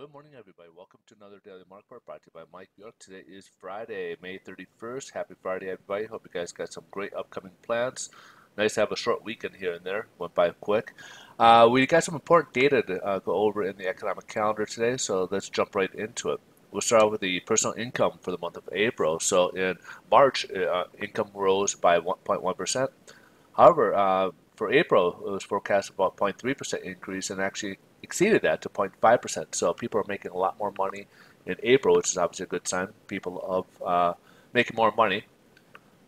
Good morning, everybody. Welcome to another Daily Market Report brought to you by Mike York. Today is Friday, May 31st. Happy Friday, everybody. Hope you guys got some great upcoming plans. Nice to have a short weekend here and there. Went by quick. We got some important data to go over in the economic calendar today, so let's jump right into it. We'll start out with the personal income for the month of April. So in March, income rose by 1.1%. However, for April, it was forecast about 0.3% increase and actually exceeded that to 0.5%. So people are making a lot more money in April, which is obviously a good sign. People of making more money.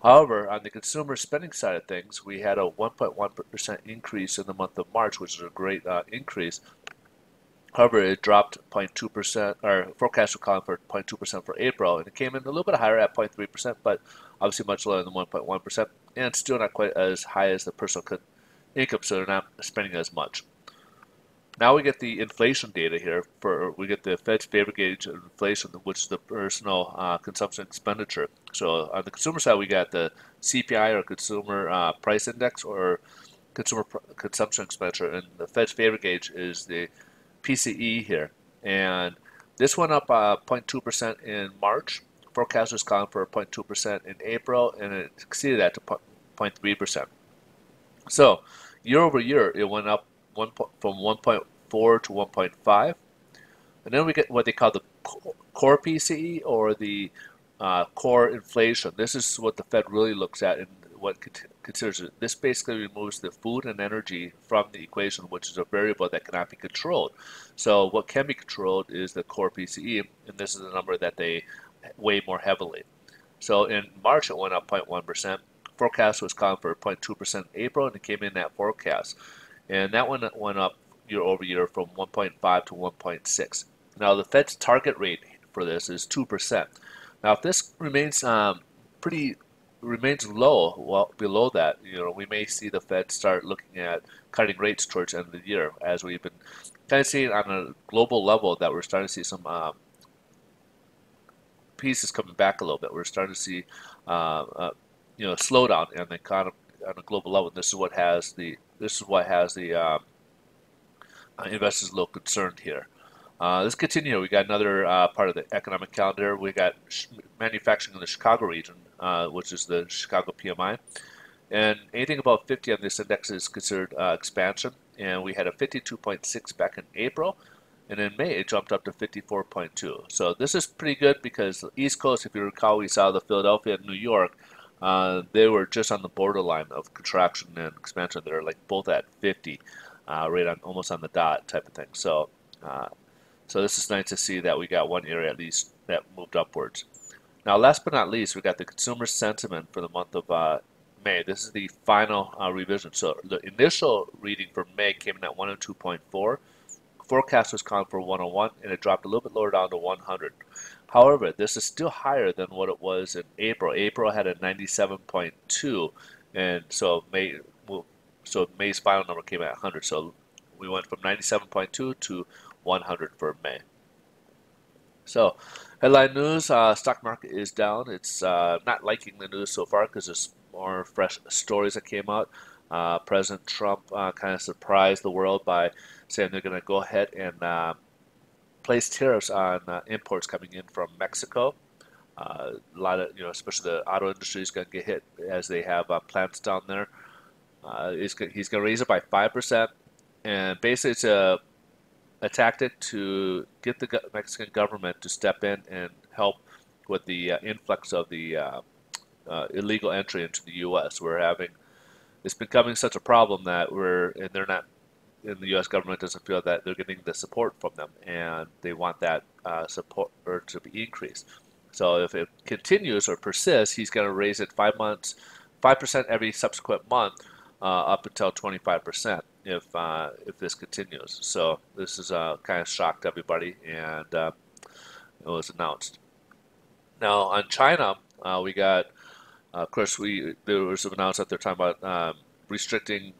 However, on the consumer spending side of things, we had a 1.1% increase in the month of March, which is a great increase. However, it dropped 0.2%, or forecast were calling for 0.2% for April, and it came in a little bit higher at 0.3%, but obviously much lower than 1.1%, and still not quite as high as the personal income, so they're not spending as much. Now we get the inflation data here. We get the Fed's favorite gauge of inflation, which is the personal consumption expenditure. So on the consumer side, we got the CPI, or Consumer Price Index, or consumer consumption expenditure, and the Fed's favorite gauge is the PCE here. And this went up 0.2% in March. Forecasters calling for 0.2% in April, and it exceeded that to 0.3%. So year over year, it went up from 1.4 to 1.5. And then we get what they call the core PCE, or the core inflation. This is what the Fed really looks at and what considers it. This basically removes the food and energy from the equation, which is a variable that cannot be controlled. So what can be controlled is the core PCE, and this is the number that they weigh more heavily. So in March, it went up 0.1%. Forecast was calling for 0.2% in April, and it came in that forecast. And that one went up year over year from 1.5 to 1.6. Now the Fed's target rate for this is 2%. Now if this remains remains low, well below that, we may see the Fed start looking at cutting rates towards the end of the year, as we've been kind of seeing on a global level that we're starting to see some pieces coming back a little bit. We're starting to see slowdown in the economy on a global level. This is what has the investors a little concerned here. Let's continue. We got another part of the economic calendar. We got manufacturing in the Chicago region, which is the Chicago PMI. And anything above 50 on this index is considered expansion. And we had a 52.6 back in April. And in May, it jumped up to 54.2. So this is pretty good because the East Coast, if you recall, we saw the Philadelphia and New York. They were just on the borderline of contraction and expansion. They're like both at 50, right on almost on the dot type of thing. So this is nice to see that we got one area at least that moved upwards. Now, last but not least, we got the consumer sentiment for the month of May. This is the final revision. So the initial reading for May came in at 102.4. Forecast was calling for 101, and it dropped a little bit lower down to 100. However, this is still higher than what it was in April. April had a 97.2, and so May's final number came at 100. So we went from 97.2 to 100 for May. So headline news: stock market is down. It's not liking the news so far because there's more fresh stories that came out. President Trump kind of surprised the world by saying they're going to go ahead and place tariffs on imports coming in from Mexico. A lot of, especially the auto industry is going to get hit as they have plants down there. He's going to raise it by 5%, and basically it's a tactic to get the Mexican government to step in and help with the influx of the illegal entry into the U.S. It's becoming such a problem that they're not, and the U.S. government doesn't feel that they're getting the support from them, and they want that support to be increased. So if it continues or persists, he's going to raise it 5% every subsequent month, up until 25% if this continues. So this is kind of shocked everybody, and it was announced. Now on China, we got, of course, there was announced that they're talking about restricting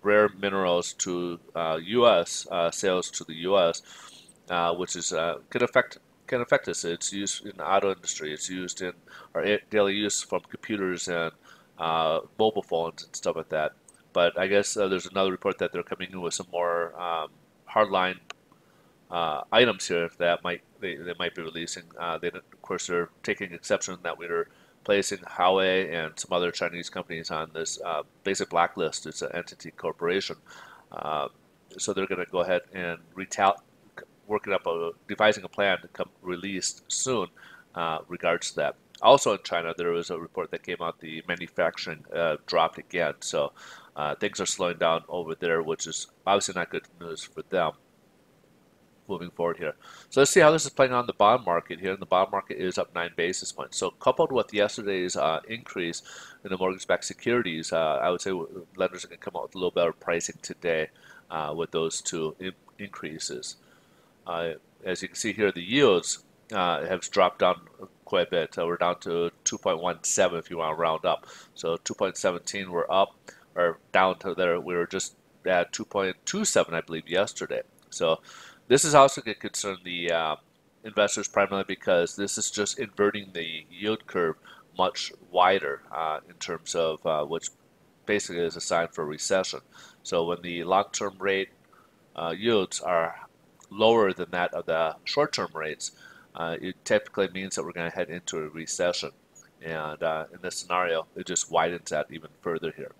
rare minerals to U.S. Sales to the U.S., which is can affect us. It's used in the auto industry. It's used in our daily use from computers and mobile phones and stuff like that. But I guess there's another report that they're coming in with some more hardline items here that they might be releasing. Of course, they're taking exception that we're placing Huawei and some other Chinese companies on this basic blacklist. It's an entity corporation, uh, so they're going to go ahead and working up devising a plan to come released soon regards to that. Also in China, there was a report that came out the manufacturing dropped again, so things are slowing down over there, which is obviously not good news for them moving forward here. So let's see how this is playing on the bond market here. And the bond market is up 9 basis points. So coupled with yesterday's increase in the mortgage-backed securities, I would say lenders are going to come out with a little better pricing today with those two increases. As you can see here, the yields have dropped down quite a bit. We're down to 2.17 if you want to round up. So 2.17 we're up, or down to there. We were just at 2.27, I believe, yesterday. So this is also going to concern the investors primarily because this is just inverting the yield curve much wider in terms of which basically is a sign for a recession. So when the long-term rate yields are lower than that of the short-term rates, it typically means that we're going to head into a recession. And in this scenario, it just widens that even further here.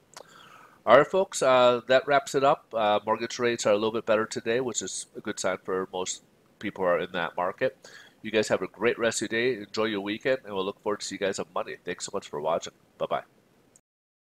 All right, folks, that wraps it up. Mortgage rates are a little bit better today, which is a good sign for most people who are in that market. You guys have a great rest of your day. Enjoy your weekend, and we'll look forward to see you guys on Monday. Thanks so much for watching. Bye-bye.